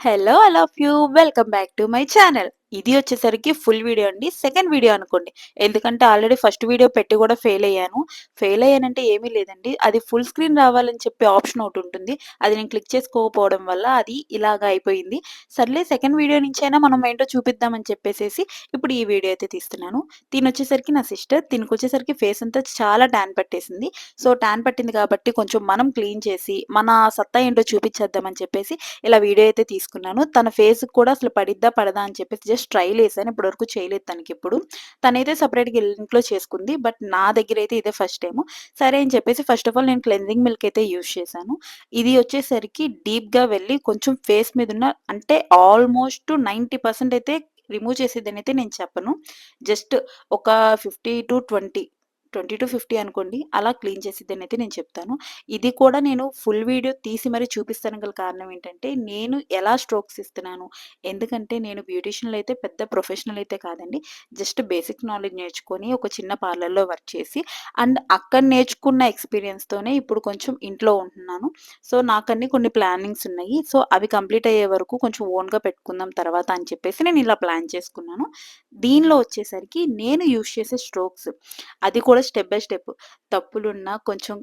Hello! All of you. Welcome back to my channel. ఇది వచ్చేసరికి full video అండి. Second video అనుకోండి. ఎందుకంటే ఆల్రెడీ ఫస్ట్ వీడియో పెట్టి కూడా ఫెయిల్ అయ్యాను. ఫెయిల్ అయ్యానంటే ఏమీ లేదండి. అది ఫుల్ స్క్రీన్ రావాలని చెప్పి ఆప్షన్ ఒకటుంటుంది. అది నేను క్లిక్ చేసుకోకపోవడం వల్ల అది ఇలాగ అయిపోయింది. సర్లే సెకండ్ వీడియో నుంచైనా మనం ఏంటో చూపిద్దామని చెప్పేసేసి ఇప్పుడు ఈ వీడియో అయితే తీస్తున్నాను. తినొచ్చేసరికి నా సిస్టర్. తినకొచ్చేసరికి ఫేస్ అంతా చాలా టాన్ పట్టేసింది. సో, టాన్ పట్టింది కాబట్టి కొంచెం మనం క్లీన్ చేసి మన సత్తా ఏంటో చూపిచ్చేద్దామని చెప్పేసి ఇలా వీడియో అయితే తీసుకున్నాను. తన ఫేస్‌కి కూడా అసలు పడిద్దా? పడదా? అని చెప్పేసి జస్ట్ ట్రైలేసాను. ఇప్పటివరకు చేయలేదు తనకిప్పుడు. తనైతే సెపరేట్‌గా ఇంట్లో చేసుకుంది. బట్ నా దగ్గరైతే ఇదే ఫస్ట్ టైము. సరే అని చెప్పేసి ఫస్ట్ ఆఫ్ ఆల్ నేను క్లెన్జింగ్ మిల్క్ అయితే యూజ్ చేశాను. ఇది వచ్చేసరికి డీప్‌గా వెళ్లి కొంచెం ఫేస్ మీదున్న అంటే ఆల్మోస్ట్ 90% అయితే రిమూవ్ చేసిద్దనైతే నేను చెప్పను. జస్ట్ ఒక 50-20 20-50 అనుకోండి. అలా క్లీన్ చేసిద్దనైతే నేను చెప్తాను. ఇది కూడా నేను ఫుల్ వీడియో తీసి మరి చూపిస్తానికి గల కారణం ఏంటంటే, నేను ఎలా స్ట్రోక్స్ ఇస్తున్నాను. ఎందుకంటే నేను బ్యూటీషియన్‌లో అయితే పెద్ద ప్రొఫెషనల్ అయితే కాదండి. జస్ట్ బేసిక్ నాలెడ్జ్ నేర్చుకొని ఒక చిన్న పార్లర్‌లో వర్క్ చేసి అండ్ అక్కడ నేర్చుకున్న ఎక్స్‌పీరియన్స్‌తోనే ఇప్పుడు కొంచెం ఇంట్లో ఉంటున్నాను. సో, నాకన్నీ కొన్ని ప్లానింగ్స్ ఉన్నాయి. సో, అవి కంప్లీట్ అయ్యే వరకు కొంచెం ఓన్‌గా పెట్టుకుందాం తర్వాత అని చెప్పేసి నేను ఇలా ప్లాన్ చేసుకున్నాను. దీనిలో వచ్చేసరికి నేను యూజ్ చేసే స్ట్రోక్స్ అది కూడా స్టెప్ బై స్టెప్ తప్పులున్నా కొంచెం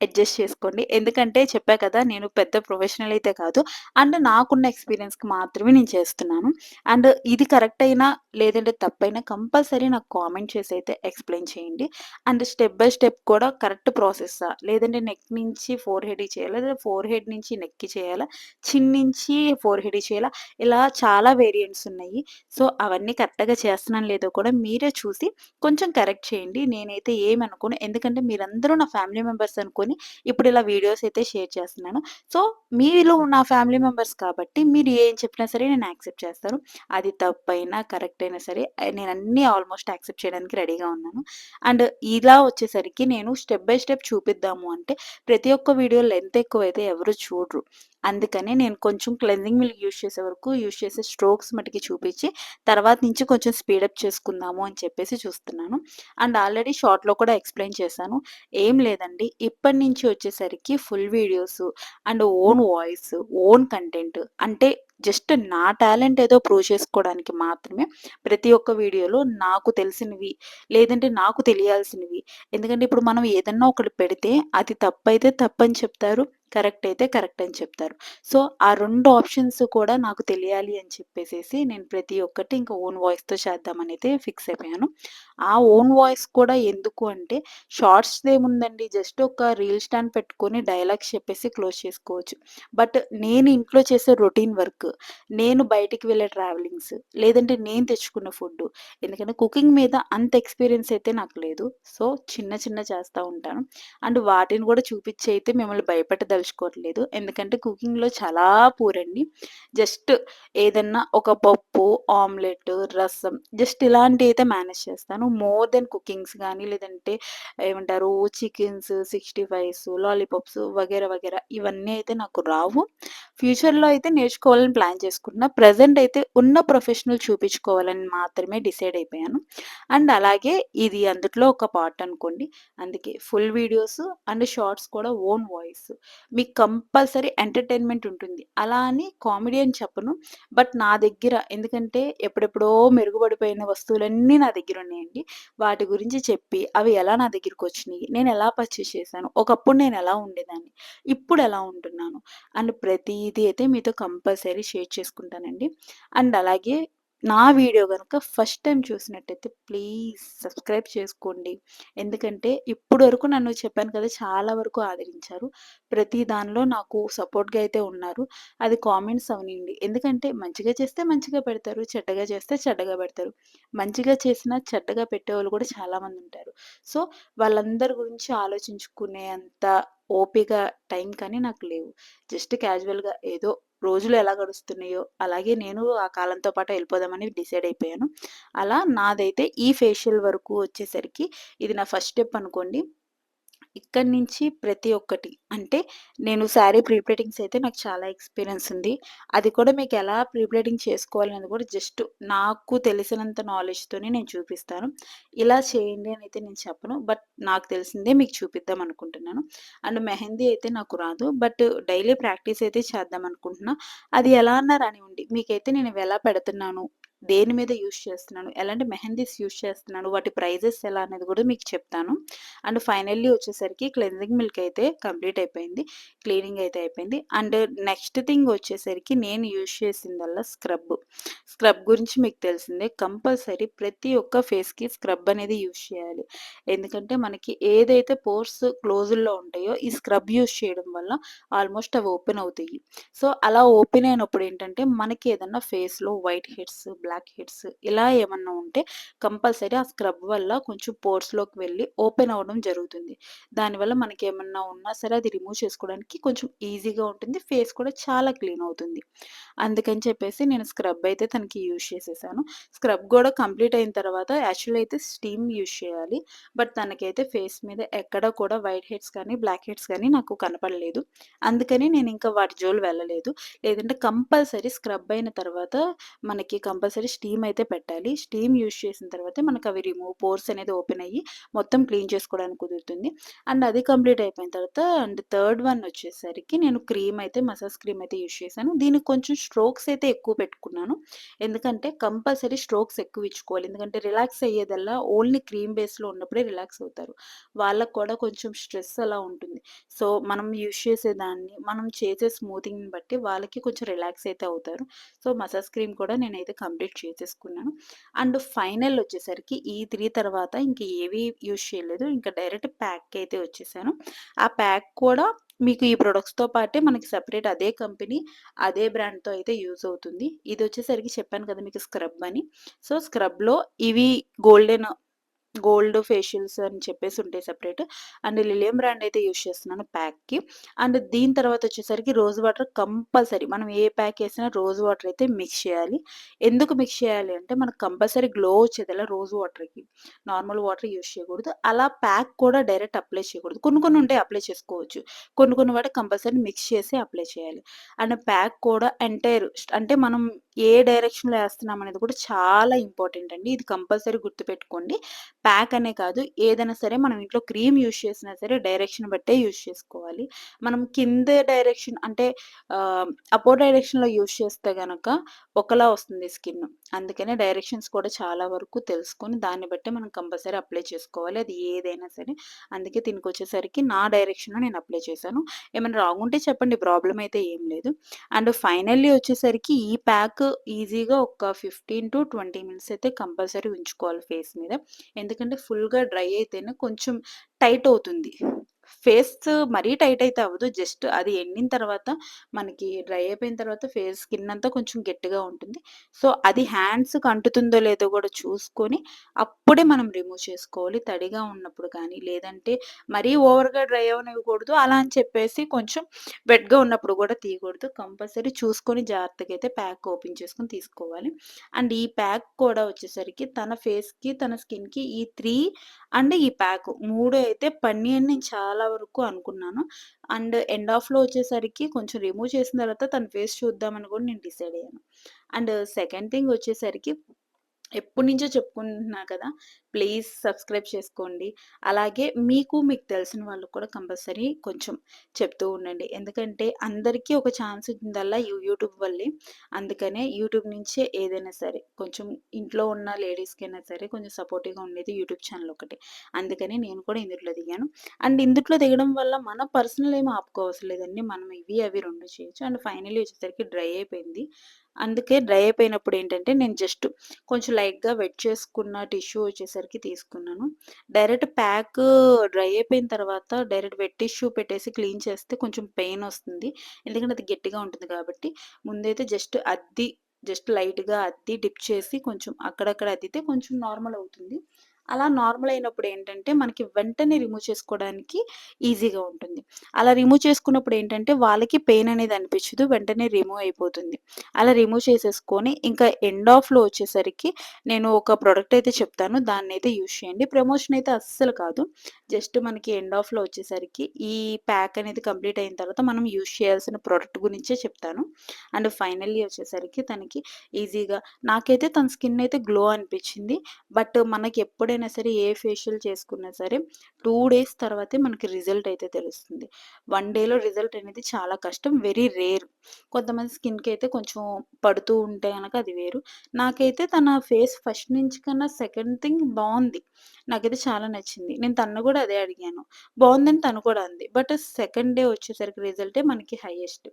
అడ్జస్ట్ చేసుకోండి. ఎందుకంటే చెప్పా కదా! నేను పెద్ద ప్రొఫెషనల్ అయితే కాదు. అండ్ నాకున్న ఎక్స్‌పీరియన్స్‌కి మాత్రమే నేను చేస్తున్నాను. అండ్ ఇది కరెక్ట్ అయినా, లేదంటే తప్పైనా కంపల్సరీ నాకు కామెంట్ చేసి అయితే ఎక్స్‌ప్లెయిన్ చేయండి. అండ్ స్టెప్ బై స్టెప్ కూడా కరెక్ట్ ప్రాసెస్సా? లేదంటే నెక్ నుంచి ఫోర్ హెడ్‌కి చేయాలా? లేదా ఫోర్ హెడ్ నుంచి నెక్‌కి చేయాలా? చిన్ నుంచి ఫోర్ హెడ్‌కి చేయాలా? ఇలా చాలా వేరియంట్స్ ఉన్నాయి. సో, అవన్నీ కరెక్ట్‌గా చేస్తున్నానో లేదో కూడా మీరే చూసి కొంచెం కరెక్ట్ చేయండి. నేనైతే ఏమనుకోను. ఎందుకంటే మీరందరూ నా ఫ్యామిలీ మెంబర్స్ అనుకోని ఇప్పుడు ఇలా వీడియోస్ అయితే షేర్ చేస్తున్నాను. సో, మీరు నా ఫ్యామిలీ మెంబర్స్ కాబట్టి మీరు ఏం చెప్పినా సరే నేను యాక్సెప్ట్ చేస్తాను. అది తప్పైనా, కరెక్ట్ అయినా సరే నేనన్నీ ఆల్మోస్ట్ యాక్సెప్ట్ చేయడానికి రెడీగా ఉన్నాను. అండ్ ఇలా వచ్చేసరికి నేను స్టెప్ బై స్టెప్ చూపిద్దాము అంటే ప్రతి ఒక్క వీడియో లెంత్ ఎక్కువైతే ఎవరు చూడరు. అందుకని నేను కొంచెం క్లెన్జింగ్ మిల్క్ యూజ్ చేసే వరకు యూజ్ చేసే స్ట్రోక్స్ మటికి చూపించి తర్వాత నుంచి కొంచెం స్పీడప్ చేసుకుందాము అని చెప్పేసి చూస్తున్నాను. అండ్ ఆల్రెడీ షార్ట్‌లో కూడా ఎక్స్‌ప్లెయిన్ చేశాను. ఏం లేదండి. ఇప్పటి నుంచి వచ్చేసరికి full videos and own voice, own content అంటే జస్ట్ నా టాలెంట్ ఏదో ప్రూవ్ చేసుకోవడానికి మాత్రమే ప్రతి ఒక్క వీడియోలో నాకు తెలిసినవి, లేదంటే నాకు తెలియాల్సినవి. ఎందుకంటే ఇప్పుడు మనం ఏదన్నా ఒకటి పెడితే అది తప్పైతే తప్పని చెప్తారు. కరెక్ట్ అయితే కరెక్ట్ అని చెప్తారు. సో, ఆ 2 ఆప్షన్స్ కూడా నాకు తెలియాలి అని చెప్పేసేసి నేను ప్రతి ఒక్కటి ఇంకా ఓన్ వాయిస్‌తో చేద్దామనైతే ఫిక్స్ అయిపోయాను. ఆ ఓన్ వాయిస్ కూడా ఎందుకు అంటే షార్ట్స్‌దేముందండి జస్ట్ ఒక రీల్ స్టాండ్ పెట్టుకొని డైలాగ్స్ చెప్పేసి క్లోజ్ చేసుకోవచ్చు. బట్ నేను ఇంట్లో చేసే రొటీన్ వర్క్, నేను బయటికి వెళ్ళే ట్రావెలింగ్స్, లేదంటే నేను తెచ్చుకున్న ఫుడ్డు. ఎందుకంటే కుకింగ్ మీద అంత ఎక్స్‌పీరియన్స్ అయితే నాకు లేదు. సో, చిన్న చిన్న చేస్తా ఉంటాను. అండ్ వాటిని కూడా చూపిచ్చి అయితే మిమ్మల్ని భయపెట్టదలుచుకోవట్లేదు. ఎందుకంటే కుకింగ్‌లో చాలా పూర్ అండి. జస్ట్ ఏదన్నా ఒక పప్పు, ఆమ్లెట్, రసం జస్ట్ ఇలాంటివైతే మేనేజ్ చేస్తాను. మోర్ దెన్ కుకింగ్స్ గానీ, లేదంటే ఏమంటారు చికెన్స్, 65స్, లాలీపాప్స్ వగైరా వగైరా ఇవన్నీ అయితే నాకు రావు. ఫ్యూచర్‌లో అయితే నేర్చుకోవాలని ప్లాన్ చేసుకుంటున్నా. ప్రెజెంట్ అయితే ఉన్న ప్రొఫెషనల్ చూపించుకోవాలని మాత్రమే డిసైడ్ అయిపోయాను. అండ్ అలాగే ఇది అందుట్లో ఒక పార్ట్ అనుకోండి. అందుకే ఫుల్ వీడియోస్ అండ్ షార్ట్స్ కూడా ఓన్ వాయిస్. మీకు కంపల్సరీ ఎంటర్‌టైన్‌మెంట్ ఉంటుంది. అలా అని కామెడీ అని చెప్పను. బట్ నా దగ్గర ఎందుకంటే ఎప్పుడెప్పుడో మెరుగుపడిపోయిన వస్తువులన్నీ నా దగ్గరున్నాయండి. వాటి గురించి చెప్పి అవి ఎలా నా దగ్గరకొచ్చినియి, నేనెలా పర్చేస్ చేశాను, ఒకప్పుడు నేనెలా ఉండేదాన్ని, ఇప్పుడెలా ఉంటున్నాను అండ్ ప్రతీది అయితే మీతో కంపల్సరీ షేర్ చేసుకుంటానండి. అండ్ అలాగే నా వీడియో గనుక ఫస్ట్ టైమ్ చూసినట్టయితే ప్లీజ్ సబ్స్క్రైబ్ చేసుకోండి. ఎందుకంటే ఇప్పటి వరకు నన్ను చెప్పాను కదా! చాలా వరకు ఆదరించారు. ప్రతి దానిలో నాకు సపోర్ట్‌గా అయితే ఉన్నారు. అది కామెంట్స్ అవనియండి. ఎందుకంటే మంచిగా చేస్తే మంచిగా పెడతారు. చెడ్డగా చేస్తే చెడ్డగా పెడతారు. మంచిగా చేసినా చెడ్డగా పెట్టేవాళ్ళు కూడా చాలామందుంటారు. సో, వాళ్ళందరి గురించి ఆలోచించుకునే అంత ఓపిక, టైం కానీ నాకు లేవు. జస్ట్ క్యాజువల్‌గా ఏదో రోజులు ఎలా గడుస్తున్నాయో అలాగే నేను ఆ కాలంతో పాటు ఎళ్ళిపోదామని డిసైడ్ అయిపోయాను. అలా నాదైతే ఈ ఫేషియల్ వరకు వచ్చేసరికి ఇది నా ఫస్ట్ స్టెప్ అనుకోండి. ఇక్కడి నుంచి ప్రతి ఒక్కటి అంటే నేను శారీ ప్రీ ప్లీటింగ్స్ అయితే నాకు చాలా ఎక్స్‌పీరియన్స్ ఉంది. అది కూడా మీకెలా ప్రీ ప్లీటింగ్ చేసుకోవాలనేది కూడా జస్ట్ నాకు తెలిసినంత నాలెడ్జ్‌తోని నేను చూపిస్తాను. ఇలా చేయండి అని అయితే నేను చెప్పను. బట్ నాకు తెలిసిందే మీకు చూపిద్దాం అనుకుంటున్నాను. అండ్ మెహందీ అయితే నాకు రాదు. బట్ డైలీ ప్రాక్టీస్ అయితే చేద్దాం అనుకుంటున్నా. అది ఎలా అన్నా రానివ్వండి. మీకైతే నేను ఇవెలా పెడుతున్నాను, దేని మీద యూజ్ చేస్తున్నాను, ఎలాంటి మెహందీస్ యూజ్ చేస్తున్నాను, వాటి ప్రైజెస్ ఎలా అనేది కూడా మీకు చెప్తాను. అండ్ ఫైనల్లీ వచ్చేసరికి క్లెన్జింగ్ మిల్క్ అయితే కంప్లీట్ అయిపోయింది. క్లీనింగ్ అయితే అయిపోయింది. అండ్ నెక్స్ట్ థింగ్ వచ్చేసరికి నేను యూజ్ చేసిందల్లా స్క్రబ్. స్క్రబ్ గురించి మీకు తెలిసిందే. కంపల్సరీ ప్రతి ఒక్క ఫేస్‌కి స్క్రబ్ అనేది యూజ్ చేయాలి. ఎందుకంటే మనకి ఏదైతే పోర్స్ క్లోజుల్లో ఉంటాయో ఈ స్క్రబ్ యూజ్ చేయడం వల్ల ఆల్మోస్ట్ అవి ఓపెన్ అవుతాయి. సో, అలా ఓపెన్ అయినప్పుడు ఏంటంటే మనకి ఏదన్నా ఫేస్‌లో వైట్ హెడ్స్, బ్లాక్ హెడ్స్ ఇలా ఏమన్నా ఉంటే కంపల్సరీ ఆ స్క్రబ్ వల్ల కొంచెం పోర్స్‌లోకి వెళ్ళి ఓపెన్ అవ్వడం జరుగుతుంది. దానివల్ల మనకేమన్నా ఉన్నా సరే అది రిమూవ్ చేసుకోవడానికి కొంచెం ఈజీగా ఉంటుంది. ఫేస్ కూడా చాలా క్లీన్ అవుతుంది. అందుకని చెప్పేసి నేను స్క్రబ్ అయితే తనకి యూజ్ చేసేసాను. స్క్రబ్ గూడా కంప్లీట్ అయిన తర్వాత యాక్చువల్లీ అయితే స్టీమ్ యూజ్ చేయాలి. బట్ తనకైతే ఫేస్ మీద ఎక్కడ కూడా వైట్ హెడ్స్ కానీ, బ్లాక్ హెడ్స్ కానీ నాకు కనపడలేదు. అందుకని నేనింకా వాటి జోలి వెళ్ళలేదు. లేదంటే కంపల్సరీ స్క్రబ్ అయిన తర్వాత మనకి కంపల్సరీ స్టీమ్ అయితే పెట్టాలి. స్టీమ్ యూజ్ చేసిన తర్వాతే మనకవి పోర్స్ అనేది ఓపెన్ అయ్యి మొత్తం క్లీన్ చేసుకోవడానికి కుదురుతుంది. అండ్ అది కంప్లీట్ అయిపోయిన తర్వాత అండ్ థర్డ్ వన్ వచ్చేసరికి నేను మసాజ్ క్రీమ్ అయితే యూజ్ చేశాను. దీనికి కొంచెం స్ట్రోక్స్ అయితే ఎక్కువ పెట్టుకున్నాను. ఎందుకంటే కంపల్సరీ స్ట్రోక్స్ ఎక్కువ ఇచ్చుకోవాలి. ఎందుకంటే రిలాక్స్ అయ్యేదల్లా ఓన్లీ క్రీమ్ బేస్‌లో ఉన్నప్పుడే రిలాక్స్ అవుతారు. వాళ్ళకి కూడా కొంచెం స్ట్రెస్ అలా ఉంటుంది. సో, మనం యూజ్ చేసేదాన్ని, మనం చేసే స్మూతింగ్‌ని బట్టి వాళ్ళకి కొంచెం రిలాక్స్ అయితే అవుతారు. సో, మసాజ్ క్రీమ్ కూడా నేనైతే కంప్లీట్ చేసేసుకున్నాను. అండ్ ఫైనల్ వచ్చేసరికి ఈ 3 తర్వాత ఇంక ఏవి యూజ్ చేయలేదు. ఇంకా డైరెక్ట్ ప్యాక్‌కయితే వచ్చేసాను. ఆ ప్యాక్ కూడా మీకు ఈ ప్రొడక్ట్స్‌తో పాటే మనకి సెపరేట్ అదే కంపెనీ, అదే బ్రాండ్‌తో అయితే యూజ్ అవుతుంది. ఇదొచ్చేసరికి చెప్పాను కదా మీకు స్క్రబ్ అని. సో, స్క్రబ్‌లో ఇవి గోల్డెన్ గోల్డ్ ఫేషియల్స్ అని చెప్పేసి ఉంటాయి సెపరేట్. అండ్ లిలియం బ్రాండ్ అయితే యూజ్ చేస్తున్నాను ప్యాక్‌కి. అండ్ దీని తర్వాత వచ్చేసరికి రోజ్ వాటర్ కంపల్సరీ. మనం ఏ ప్యాక్ ఏసినా రోజ్ వాటర్ అయితే మిక్స్ చేయాలి. ఎందుకు మిక్స్ చేయాలి అంటే మనకు కంపల్సరీ గ్లో వచ్చేదలా రోజ్ వాటర్‌కి. నార్మల్ వాటర్ యూజ్ చేయకూడదు. అలా ప్యాక్ కూడా డైరెక్ట్ అప్లై చేయకూడదు. కొన్ని కొన్ని ఉంటాయి అప్లై చేసుకోవచ్చు. కొన్ని కొన్ని వాటికి కంపల్సరీ మిక్స్ చేసి అప్లై చేయాలి. అండ్ ప్యాక్ కూడా ఎంటైర్ అంటే మనం ఏ డైరెక్షన్‌లో ఏస్తున్నాం అనేది కూడా చాలా ఇంపార్టెంట్ అండి. ఇది కంపల్సరీ గుర్తుపెట్టుకోండి. ప్యాక్ అనే కాదు. ఏదైనా సరే మనం ఇంట్లో క్రీమ్ యూజ్ చేసినా సరే డైరెక్షన్ బట్టే యూజ్ చేసుకోవాలి. మనం కింద డైరెక్షన్ అంటే అపో డైరెక్షన్‌లో యూజ్ చేస్తే గనక ఒకలా వస్తుంది స్కిన్. అందుకనే డైరెక్షన్స్ కూడా చాలా వరకు తెలుసుకొని దాన్ని బట్టే మనం కంపల్సరీ అప్లై చేసుకోవాలి. అది ఏదైనా సరే. అందుకే దీనికొచ్చేసరికి నా డైరెక్షన్‌లో నేను అప్లై చేశాను. ఏమైనా రాంగ్ ఉంటే చెప్పండి. ప్రాబ్లమ్ అయితే ఏం లేదు. అండ్ ఫైనల్లీ వచ్చేసరికి ఈ ప్యాక్ ఈజీగా ఒక 15-20 మినిట్స్ అయితే కంపల్సరీ ఉంచుకోవాలి ఫేస్ మీద. ఎందుకంటే ఫుల్‌గా డ్రై అయితేనే కొంచెం టైట్ అవుతుంది. ఫేస్ మరీ టైట్ అయితే అవ్వదు. జస్ట్ అది ఎండిన తర్వాత మనకి డ్రై అయిపోయిన తర్వాత ఫేస్ స్కిన్ అంతా కొంచెం గట్టిగా ఉంటుంది. సో, అది హ్యాండ్స్‌కి అంటుతుందో లేదో గూడా చూసుకొని అప్పుడే మనం రిమూవ్ చేసుకోవాలి. తడిగా ఉన్నప్పుడు కానీ, లేదంటే మరీ ఓవర్‌గా డ్రై అవ్వనివ్వకూడదు. అలా అని చెప్పేసి కొంచెం వెట్‌గా ఉన్నప్పుడు గూడా తీయకూడదు. కంపల్సరీ చూసుకొని జాగ్రత్తగా అయితే ప్యాక్ ఓపెన్ చేసుకొని తీసుకోవాలి. అండ్ ఈ ప్యాక్ కూడా వచ్చేసరికి తన ఫేస్‌కి, తన స్కిన్‌కి ఈ 3 అండ్ ఈ ప్యాక్ 3 అయితే పన్నీయని నేను చాలా వరకు అనుకున్నాను. అండ్ ఎండ్ ఆఫ్‌లో వచ్చేసరికి కొంచెం రిమూవ్ చేసిన తర్వాత తన ఫేస్ చూద్దామని కూడా నేను డిసైడ్ అయ్యాను. అండ్ సెకండ్ థింగ్ వచ్చేసరికి ఎప్పటినుంచో చెప్పుకుంటున్నా కదా! ప్లీజ్ సబ్స్క్రైబ్ చేసుకోండి. అలాగే మీకు తెలిసిన వాళ్ళకి కూడా కంపల్సరీ కొంచెం చెప్తూ ఉండండి. ఎందుకంటే అందరికీ ఒక ఛాన్స్ ఉందల్లా యూట్యూబ్ వల్లే. అందుకనే యూట్యూబ్ నుంచే ఏదైనా సరే కొంచెం ఇంట్లో ఉన్న లేడీస్‌కైనా సరే కొంచెం సపోర్టివ్‌గా ఉండేది యూట్యూబ్ ఛానల్ ఒకటే. అందుకని నేను కూడా ఇందుట్లో దిగాను. అండ్ ఇందుట్లో దిగడం వల్ల మన పర్సనల్ ఏమి ఆపుకోవసరం లేదండి. మనం ఇవి, అవి 2 చేయొచ్చు. అండ్ ఫైనల్లీ వచ్చేసరికి డ్రై అయిపోయింది. అందుకే డ్రై అయిపోయినప్పుడు ఏంటంటే నేను జస్ట్ కొంచెం లైట్‌గా వెట్ చేసుకున్న టిష్యూ వచ్చేసరికి తీసుకున్నాను. డైరెక్ట్ ప్యాక్ డ్రై అయిపోయిన తర్వాత డైరెక్ట్ వెట్ టిష్యూ పెట్టేసి క్లీన్ చేస్తే కొంచెం పెయినొస్తుంది. ఎందుకంటే అది గట్టిగా ఉంటుంది కాబట్టి. ముందైతే జస్ట్ లైట్‌గా అద్ది డిప్ చేసి కొంచెం అక్కడక్కడ అద్దితే కొంచెం నార్మల్ అవుతుంది. అలా నార్మల్ అయినప్పుడు ఏంటంటే, మనకి వెంటనే రిమూవ్ చేసుకోవడానికి ఈజీగా ఉంటుంది. అలా రిమూవ్ చేసుకున్నప్పుడు ఏంటంటే, వాళ్ళకి పెయిన్ అనేది అనిపించదు. వెంటనే రిమూవ్ అయిపోతుంది. అలా రిమూవ్ చేసేసుకొని, ఇంకా ఎండ్ ఆఫ్‌లో వచ్చేసరికి నేను ఒక ప్రొడక్ట్ అయితే చెప్తాను. దాన్నైతే యూజ్ చేయండి. ప్రమోషన్ అయితే అస్సలు కాదు. జస్ట్ మనకి ఎండ్ ఆఫ్‌లో వచ్చేసరికి ఈ ప్యాక్ అనేది కంప్లీట్ అయిన తర్వాత మనం యూజ్ చేయాల్సిన ప్రొడక్ట్ గురించే చెప్తాను. అండ్ ఫైనల్లీ వచ్చేసరికి తనకి ఈజీగా నాకైతే తన స్కిన్ అయితే గ్లో అనిపించింది. బట్ మనకెప్పుడైనా సరే ఏ ఫేషియల్ చేసుకున్నా సరే 2 డేస్ తర్వాతే మనకి రిజల్ట్ అయితే తెలుస్తుంది. 1 డేలో రిజల్ట్ అనేది చాలా కష్టం. Very rare. కొంతమంది స్కిన్‌కైతే కొంచెం పడుతూ ఉంటే గనక అది వేరు. నాకైతే తన ఫేస్ ఫస్ట్ నుంచి కన్నా సెకండ్ థింగ్ బావుంది. నాకైతే చాలా నచ్చింది. నేను తనను గూడా అదే అడిగాను. బావుందని తను కూడా అంది. బట్ సెకండ్ డే వచ్చేసరికి రిజల్టే మనకి హైయెస్ట్.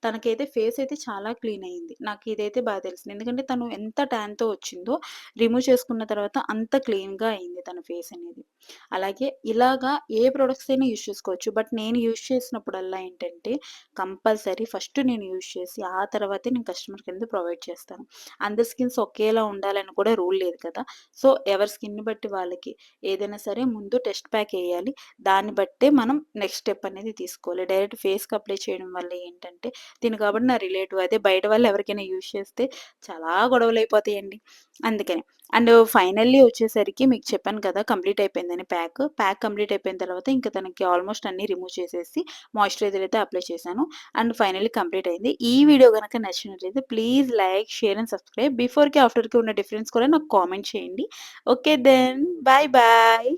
తనకైతే ఫేస్ అయితే చాలా క్లీన్ అయింది. నాకిదైతే బాగా తెలిసింది. ఎందుకంటే తను ఎంత టాన్‌తో వచ్చిందో రిమూవ్ చేసుకున్న తర్వాత అంత క్లీన్‌గా అయింది తన ఫేస్ అనేది. అలాగే ఇలాగా ఏ ప్రొడక్ట్స్ అయినా యూజ్ చేసుకోవచ్చు. బట్ నేను యూజ్ చేసినప్పుడల్లా ఏంటంటే కంపల్సరీ ఫస్ట్ నేను యూజ్ చేసి ఆ తర్వాతే నేను కస్టమర్‌కనేది ప్రొవైడ్ చేస్తాను. అందరి స్కిన్స్ ఒకేలా ఉండాలని కూడా రూల్ లేదు కదా! సో, ఎవరి స్కిన్‌ని బట్టి వాళ్ళకి ఏదైనా సరే ముందు టెస్ట్ ప్యాక్ ఎయాలి. దాన్ని బట్టే మనం నెక్స్ట్ స్టెప్ అనేది తీసుకోవాలి. డైరెక్ట్ ఫేస్‌కి అప్లై చేయడం వల్ల ఏంటంటే తిను కాబట్టి నా రిలేటివ్. అదే బయట వాళ్ళు ఎవరికైనా యూజ్ చేస్తే చాలా గొడవలయిపోతాయండి. అందుకని. అండ్ ఫైనల్లీ వచ్చేసరికి మీకు చెప్పాను కదా! కంప్లీట్ అయిపోయిందని ప్యాక్. ప్యాక్ కంప్లీట్ అయిపోయిన తర్వాత ఇంక తనకి ఆల్మోస్ట్ అన్నీ రిమూవ్ చేసేసి మాయిశ్చరైజర్ అయితే అప్లై చేశాను. అండ్ ఫైనల్లీ కంప్లీట్ అయింది. ఈ వీడియో గనక నచ్చినట్లయితే please like, share and subscribe. బిఫోర్‌కి, ఆఫ్టర్‌కి ఉన్న డిఫరెన్స్ కూడా నాకు కామెంట్ చేయండి. Okay then. Bye bye.